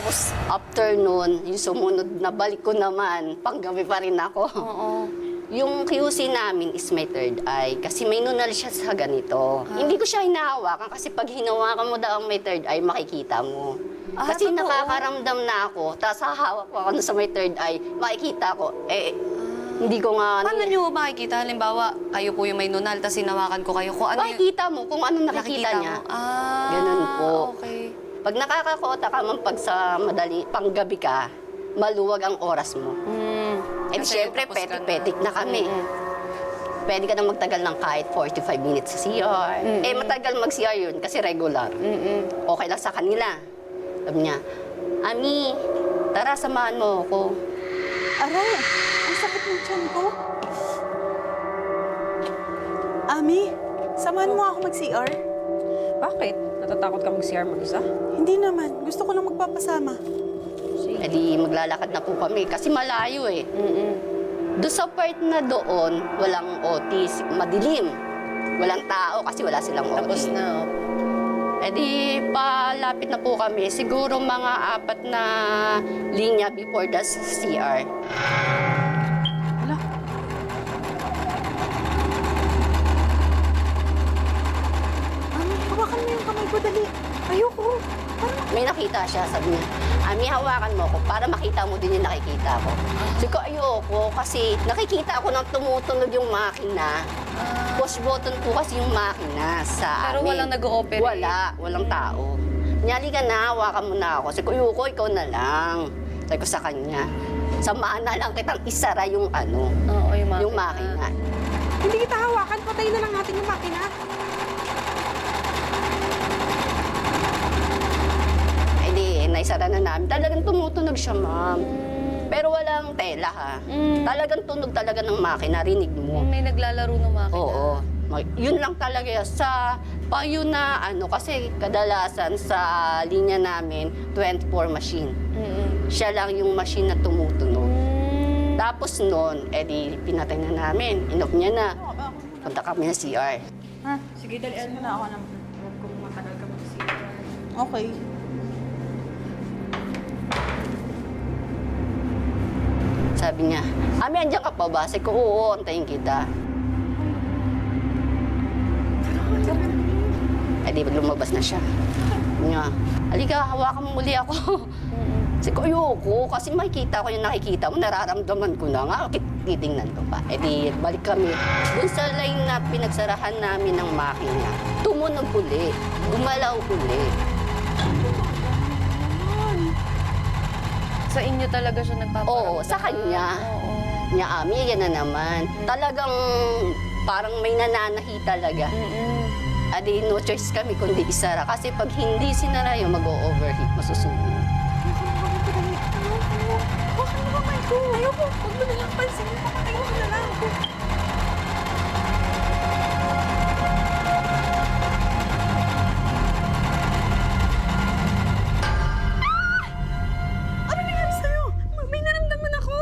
Tapos after nun, yung sumunod na balik ko naman, panggabi pa rin ako. Oo. Yung QC namin is may third eye kasi may nunal siya sa ganito. Hindi ko siya hinahawakan kasi pag hinawakan mo daw ang may third eye, makikita mo. Kasi totoo? nakakaramdam na ako, tapos hahawak ko ako sa may third eye, makikita ko. Hindi ko nga... Paano nyo makikita? Halimbawa, kayo po yung may nunal, tapos hinawakan ko kayo. Kung ano Makikita mo kung ano nakikita niya. mo. Ah, Ganun po. Okay. Pag nakakakota ka man pag sa panggabi ka, maluwag ang oras mo. Eh, Kasi siyempre, tapos ka na. petik-petik na kami. Pwede ka na magtagal ng kahit 45 minutes sa CR. Matagal mag-CR yun kasi regular. Okay lang sa kanila. Sabi niya, Ami, tara, samahan mo ako. Aray, ang sakit ng tiyan ko. Ami, samahan mo ako mag-CR? Bakit? Natatakot ka mag-CR mag-isa? Hindi naman. Gusto ko lang magpapasama. Eh di maglalakad na po kami kasi malayo eh. Doon sa part na doon, walang otis, madilim. Walang tao kasi wala silang otis. Tapos na, Eh di palapit na po kami. Siguro mga 4 na linya before the CR. Hala. Ami, hawakan mo yung kamay ko, dali. Ayoko. May nakita siya, sabi niya, Ami, hawakan mo ko para makita mo din yung nakikita ko. Sabi ko, ayoko kasi nakikita ko nang tumutunog yung makina. Push button po kasi yung makina sa Pero amin. walang nag-ooperate? Walang tao. Nyali ka na, hawakan mo na ako. Sabi ko, ayoko, ikaw na lang. Sabi ko sa kanya, samaan na lang kitang isara yung ano, Oo, yung makina. Hindi kita hawakan. Patayin na lang natin yung makina. Eh di, naisara na namin. Talagang tumutunog siya, ma'am. Pero walang tela, ha? Talagang tunog talaga ng makina, rinig mo. May naglalaro ng makina. Oo. Yun lang talaga yun. Sa payo na ano, kasi kadalasan sa linya namin, 24 machine. Siya lang yung machine na tumutunog. Tapos noon, edi pinatay na namin. Inok niya na. Punta kami na CR. Ha? Sige, dalian mo na ako ng kung matagal ka mag-CR. Okay. Sabi niya, Ami, andiyan ka pa ba? Sabi ko, oo, antayin kita. Edi lumabas na siya. Sabi niya, halika, hawakan mo muli ako. Sabi ko, ayoko, kasi makikita ko yung nakikita mo, nararamdaman ko na nga, titingnan ko pa. Eh di, balik kami. Doon sa line na pinagsarahan namin ng makina, tumunog uli, gumalaw uli. Sa inyo talaga siya nagpaparamdam? Oo, sa kanya. Oo. Niya, Ami, yan na naman. Talagang parang may nananahi talaga. Adi, no choice kami kundi isara. Kasi pag hindi sinara yun, mag-o-overheat, masusunog. Hawakan mo kamay ko. Ayoko. Huwag mo na lang pansin. Papatay mo na lang. Ano nangyari sa'yo? May naramdaman ako.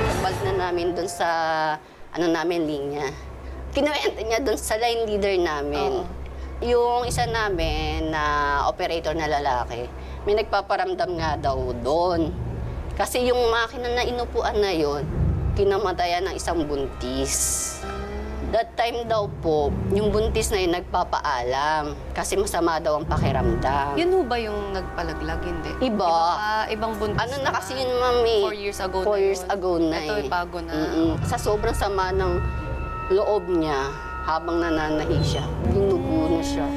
Pagbalik na namin dun sa, ano namin, linya. Kinuwento niya dun sa line leader namin. Yung isa namin na operator na lalaki, may nagpaparamdam nga daw doon. Kasi yung makina na inupuan na yon, kinamatayan ng isang buntis. That time daw po, yung buntis na yun nagpapaalam kasi masama daw ang pakiramdam. Yun ho ba yung nagpalaglag? Hindi. Iba. Ibang buntis Ano na kasi yun, mami? 4 years ago 4 na years yun. ago na Ito eh. bago na. Sa sobrang sama ng loob niya, habang nananahi siya, binugo na siya.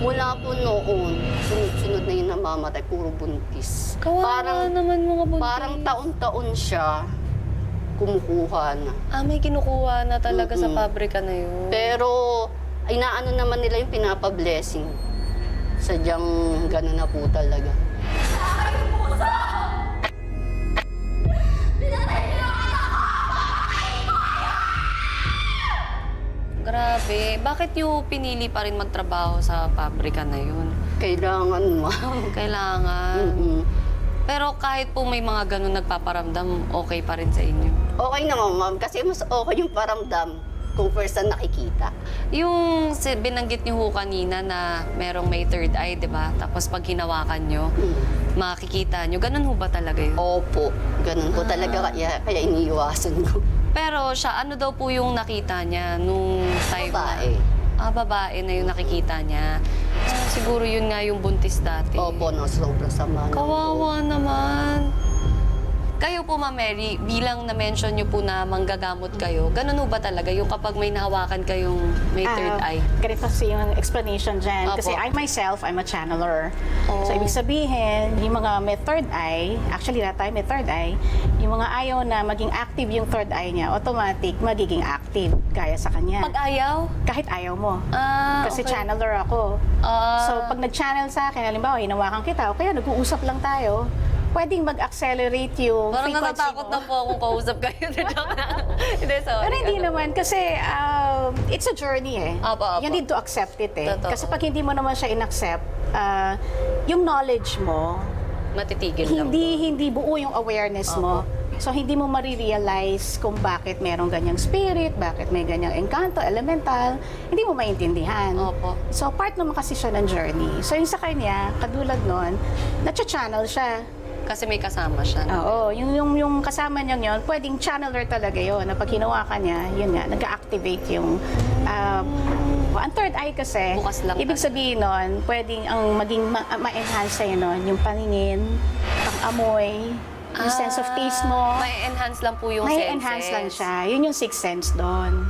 Mula po noon, sunod-sunod na yung namamatay, puro buntis. Kawawa naman mga buntis. Parang taon-taon siya. kumukuha na. May kinukuha na talaga sa Mm-mm. pabrika na yun. Pero, inaano naman nila yung pinapa-blessing. Sadyang gano'n na po talaga. Grabe. Bakit yung pinili pa rin magtrabaho sa pabrika na yun? Kailangan, ma'am. Kailangan. Mm-mm. Pero kahit po may mga ganun nagpaparamdam, okay pa rin sa inyo. Okay naman, ma'am. Kasi mas okay yung paramdam kung first na nakikita. Yung binanggit niyo ho kanina na merong may third eye, di ba? Tapos pag hinawakan nyo, makikita nyo. Ganun ho ba talaga yun? Opo. Ganun po talaga. Kaya iniiwasan ko. Pero siya, ano daw po yung nakita niya nung time Babae. na... babae na yung nakikita niya. Siguro yun nga yung buntis dati. Opo, no, sobrang sama. ng loob. Kawawa naman. Kayo po, Ma'am Mary, bilang na-mention niyo po na manggagamot kayo, ganun ho ba talaga yung kapag may nahawakan kayong may third eye? Ganito kasi yung explanation dyan. Opo. Kasi I myself, I'm a channeler. Oh. So, ibig sabihin, yung mga may third eye, actually lahat tayo may third eye, yung mga ayaw na maging active yung third eye niya, automatic magiging active, gaya sa kanya. Pag ayaw? Kahit ayaw mo. Kasi okay. channeler ako. So, pag nag-channel sa akin, halimbawa, hinawakan kita, o kaya nag-uusap lang tayo, pwedeng mag-accelerate yung Parang frequency natatakot mo. na po akong kausap kayo. Hindi, sorry. Pero hindi Ano? naman, kasi it's a journey eh. Apo, apo. You need to accept it eh. Totoo. Kasi pag hindi mo naman siya in-accept, yung knowledge mo, Matitigil lang po. hindi buo yung awareness mo. So, hindi mo marirealize kung bakit merong ganyang spirit, bakit may ganyang engkanto, elemental, hindi mo maintindihan. Opo. So, part naman kasi siya ng journey. So, yung sa kanya, kadulad nun, natcha-channel siya. Kasi may kasama siya. No? Oo, yung kasama niya yun, pwedeng channeler talaga yun. Na pag hinawakan niya, yun nga, nag-activate yung... ang third eye kasi, Bukas lang ibig talaga. sabihin nun, pwedeng ang maging ma-enhance sa'yo nun, yung paningin, pang-amoy, yung sense of taste mo. May enhance lang po yung May senses. enhance lang siya. Yun yung sixth sense doon.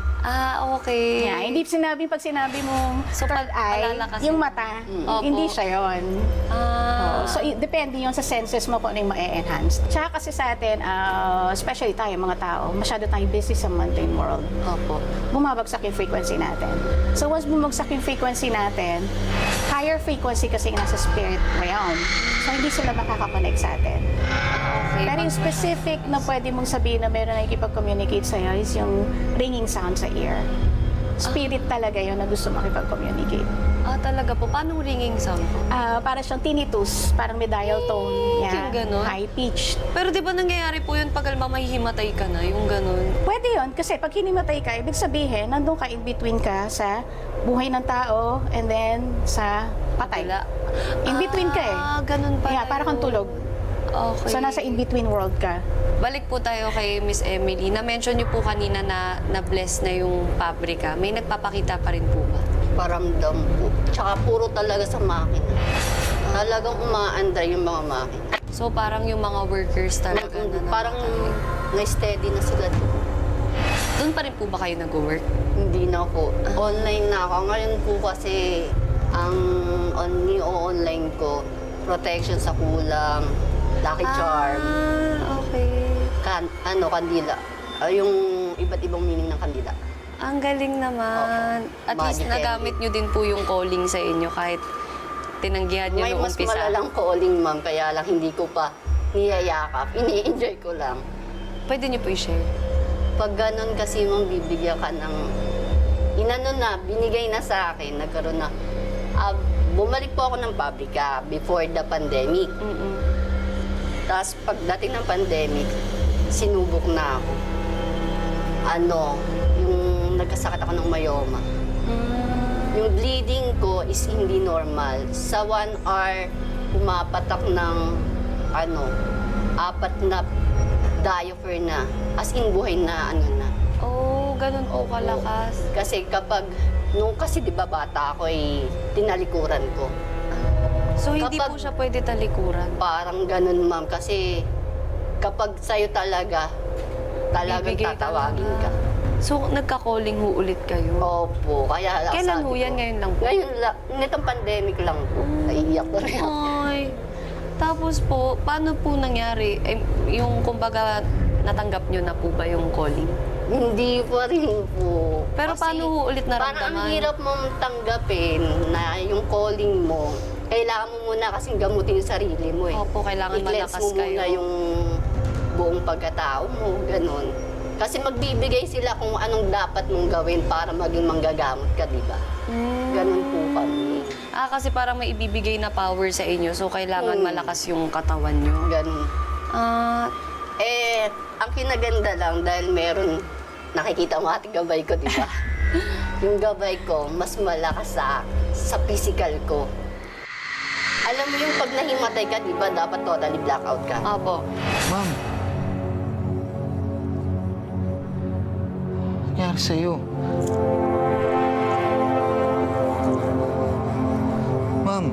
Okay. Yeah, hindi pag sinabi mong So, third eye, palalakasin. yung mata, Opo. hindi siya yun. So, depende yun sa senses mo kung ano yung ma-enhance. Tsaka kasi sa atin, especially tayo mga tao, masyado tayong busy sa mundane world. Opo. Bumabagsak yung frequency natin. So, once bumagsak yung frequency natin, higher frequency kasi yung nasa spirit realm. So, hindi sila makakakonect sa atin. Okay. Pero yung specific na pwede mong sabihin na meron na ikipag-communicate sa'yo is yung ringing sound sa ear. Spirit talaga yun na gusto makipag-communicate. Talaga po. Paano ringing sound po? Para siyang tinnitus, parang may dial tone. Yung ganon? High pitch. Pero di ba nangyayari po yun pag alam mahihimatay ka na, yung ganun? Pwede yun, kasi pag hinimatay ka, ibig sabihin, nandun ka in between ka sa buhay ng tao and then sa patay. Wala. In between ka eh. Ganun pala Yeah, parang kang yun. tulog. Okay. So, nasa in-between world ka. Balik po tayo kay Miss Emily. Na-mention niyo po kanina na na-bless na yung pabrika. May nagpapakita pa rin po ba? Paramdam po. Tsaka puro talaga sa makina. Talagang umaandar yung mga makina. So parang yung mga workers talaga na Parang na-steady na sila doon. Doon pa rin po ba kayo nag-work? Hindi na po. Online na ako. Ngayon po kasi ang online ko, protection sa kulang, Lucky Charm, Okay. kandila. Yung iba't ibang meaning ng kandila. Ang galing naman. At least Magic nagamit nyo din po yung calling sa inyo kahit tinanggihan nyo May noong mas umpisa. malalang calling, ma'am, kaya lang hindi ko pa niyayakap. Ini-enjoy ko lang. Pwede nyo po i-share. Pag ganun kasi mong bibigyan ka ng binigay na sa akin, nagkaroon na, bumalik po ako ng pabrika before the pandemic. Tapos pagdating ng pandemic, sinubok na ako. Yung nagkasakit ako ng myoma. Yung bleeding ko is hindi normal. Sa 1 hour, pumapatak ng 4 na diapher na. As in, buhay na na. Oh, ganun po Opo. kalakas. Kasi kasi di ba bata ako tinalikuran ko. So hindi Kapag- po siya pwede talikuran. Parang ganun, ma'am. Kasi kapag sa'yo talagang Bibigay tatawagin talaga. ka. So nagka-calling ho ulit kayo? Opo. Kaya Kailan sabi ho yan? ko, Ngayon lang po? Ngayon lang. Nitong pandemic lang po. Naiiyak ko rin. Ay. Tapos po, paano po nangyari? Yung kumbaga, natanggap nyo na po ba yung calling? Hindi pa rin po. Pero paano ho ulit Parang naramdaman? ang hirap mong tanggapin na yung calling mo, kailangan mo muna kasing gamutin yung sarili mo eh. Opo, kailangan I-cleanse malakas mo muna kayo. yung buong pagkatao mo, ganun. Kasi magbibigay sila kung anong dapat mong gawin para maging manggagamot ka, di ba? Ganun po kami. Kasi parang may ibibigay na power sa inyo, so kailangan malakas yung katawan nyo. Ganun. Ang kinaganda lang dahil meron, nakikita mo ating gabay ko, di ba? Yung gabay ko, mas malakas sa physical ko. Alam mo yung pag nahimatay ka, di ba, dapat totally blackout ka. Opo. Ma'am. Nangyari sa'yo? Ma'am.